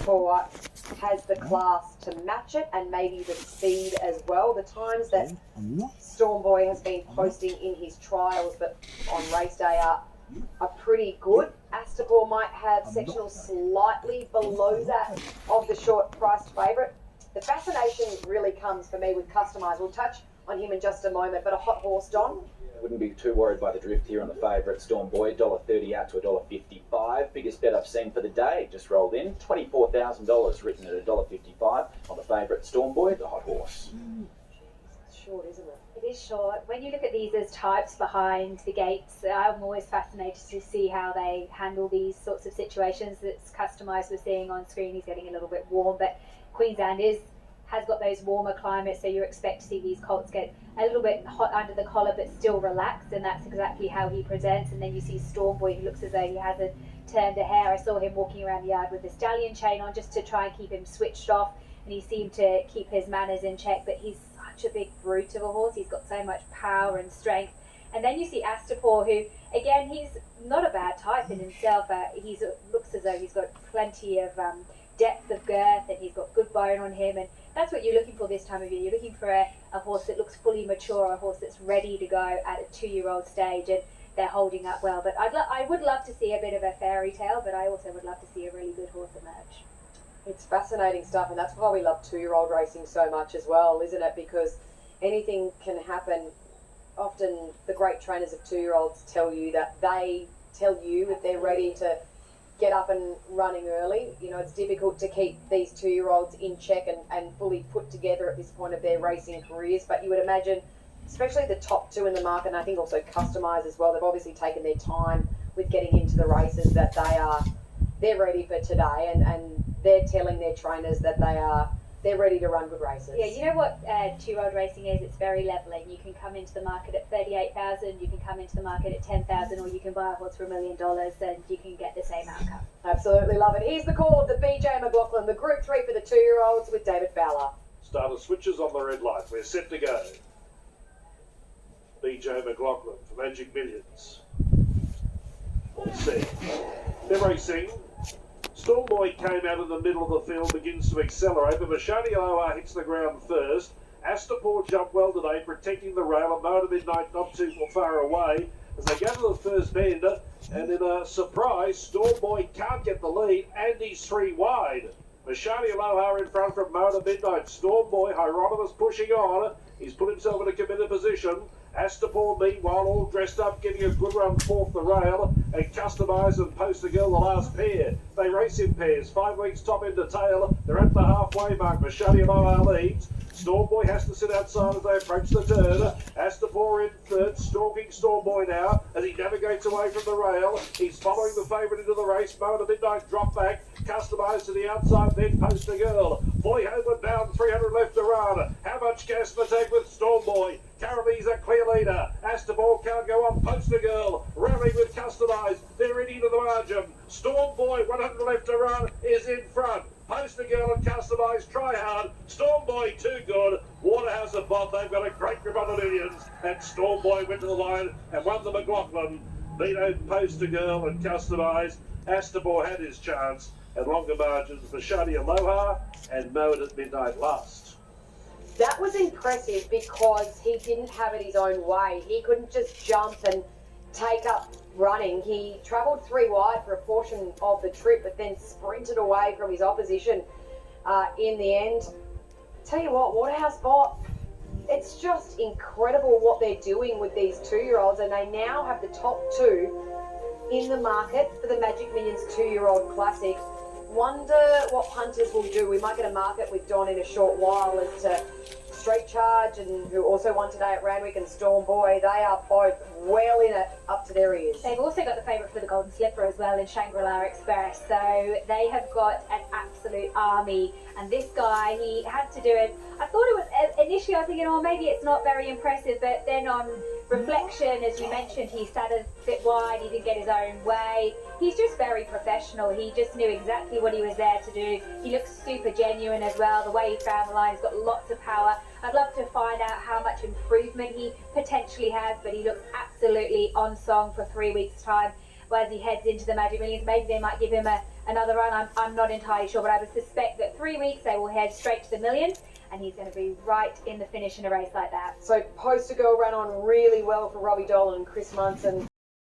Astapor has the class to match it and maybe the speed as well. The times that Stormboy has been posting in his trials but on race day are pretty good. Astapor might have sectional slightly below that of the short-priced favourite. The fascination really comes for me with Customise. We'll touch on him in just a moment, but a hot horse, Don? Wouldn't be too worried by the drift here on the favourite, Stormboy. $1.30 out to $1.55. Biggest bet I've seen for the day just rolled in. $24,000 written at $1.55 on the favourite, Stormboy, the hot horse. It's short, isn't it? It is short. When you look at these as types behind the gates, I'm always fascinated to see how they handle these sorts of situations. That's Customised. We're seeing on screen he's getting a little bit warm, but Queensland has got those warmer climates, so you expect to see these colts get a little bit hot under the collar but still relaxed, and that's exactly how he presents. And then you see Stormboy, who looks as though he hasn't turned a hair. I saw him walking around the yard with the stallion chain on just to try and keep him switched off, and he seemed to keep his manners in check, but he's such a big brute of a horse. He's got so much power and strength. And then you see Astapor, who, again, he's not a bad type in himself. He looks as though he's got plenty of depth of girth, and he's got good bone on him, and that's what you're looking for this time of year. You're looking for a horse that looks fully mature, a horse that's ready to go at a 2-year-old stage, and they're holding up well. But I would love to see a bit of a fairy tale, but I also would love to see a really good horse emerge. It's fascinating stuff, and that's why we love 2-year-old racing so much as well, isn't it? Because anything can happen. Often the great trainers of 2-year-olds tell you that they tell you if they're ready to get up and running early. You know, it's difficult to keep these 2-year-olds in check and fully put together at this point of their racing careers, but you would imagine, especially the top 2 in the market, and I think also Customise as well, they've obviously taken their time with getting into the races, that they're ready for today, and they're telling their trainers that they're ready to run good races. Yeah, you know what 2-year-old racing is? It's very leveling. You can come into the market at $38,000, you can come into the market at $10,000, or you can buy a horse for $1 million, and you can get the same outcome. Absolutely love it. Here's the call of the BJ McLaughlin, the Group 3 for the 2-year-olds with David Fowler. Starter switches on the red light. We're set to go. BJ McLaughlin for Magic Millions. All set. They're racing. Stormboy came out of the middle of the field, begins to accelerate, but Mashani Aloha hits the ground first. Astapor jumped well today, protecting the rail, and Motor Midnight not too far away as they go to the first bend, and in a surprise, Stormboy can't get the lead, and he's 3 wide. Mashani Aloha in front from Motor Midnight. Stormboy, Hieronymus pushing on. He's put himself in a committed position. Astapor, meanwhile, all dressed up, getting a good run forth the rail, and Customise and Poster Girl, the last pair. They race in pairs, 5 lengths top end to tail. They're at the halfway mark. Mashani Aloha leads. Stormboy has to sit outside as they approach the turn. Astapor in third, stalking Stormboy now as he navigates away from the rail. He's following the favourite into the race. Motor Midnight drop back. Customised to the outside, then Poster Girl. Boy Homeward bound, 300 left to run. How much gas to take with Stormboy? Currently he's a clear leader. Astapor can't go on. Poster Girl rallying with Customised. They're in into the margin. Stormboy, 100 left to run, is in front. Poster Girl and Customised try hard. Stormboy too good. Waterhouse and Bob, they've got a great grip on the millions. And Stormboy went to the line and won the McLaughlin. Beat Poster Girl and Customised. Astapor had his chance. And longer margins for Shadi Aloha and Mode at Midnight last. That was impressive because he didn't have it his own way. He couldn't just jump and take up running. He travelled 3 wide for a portion of the trip, but then sprinted away from his opposition in the end. Tell you what, Waterhouse Bot, it's just incredible what they're doing with these 2-year-olds, and they now have the top 2 in the market for the Magic Millions 2-year-old Classic. Wonder what punters will do. We might get a market with Don in a short while as to Straight Charge, and who also won today at Randwick, and Stormboy. They are both well in it, up to their ears. They've also got the favourite for the Golden Slipper as well in Shangri-La Express. So they have got an absolute army. And this guy, he had to do it. I thought it was, initially I was thinking, oh, maybe it's not very impressive. But then on reflection, as you mentioned, he sat a bit wide. He didn't get his own way. He's just very professional. He just knew exactly what he was there to do. He looks super genuine as well. The way he found the line, he's got lots of power. I'd love to find out how much improvement he potentially has, but he looks absolutely on song for 3 weeks' time as he heads into the Magic Millions. Maybe they might give him a another run. I'm not entirely sure, but I would suspect that 3 weeks they will head straight to the million, and he's going to be right in the finish in a race like that. So Poster Girl ran on really well for Robbie Dolan and Chris Munson.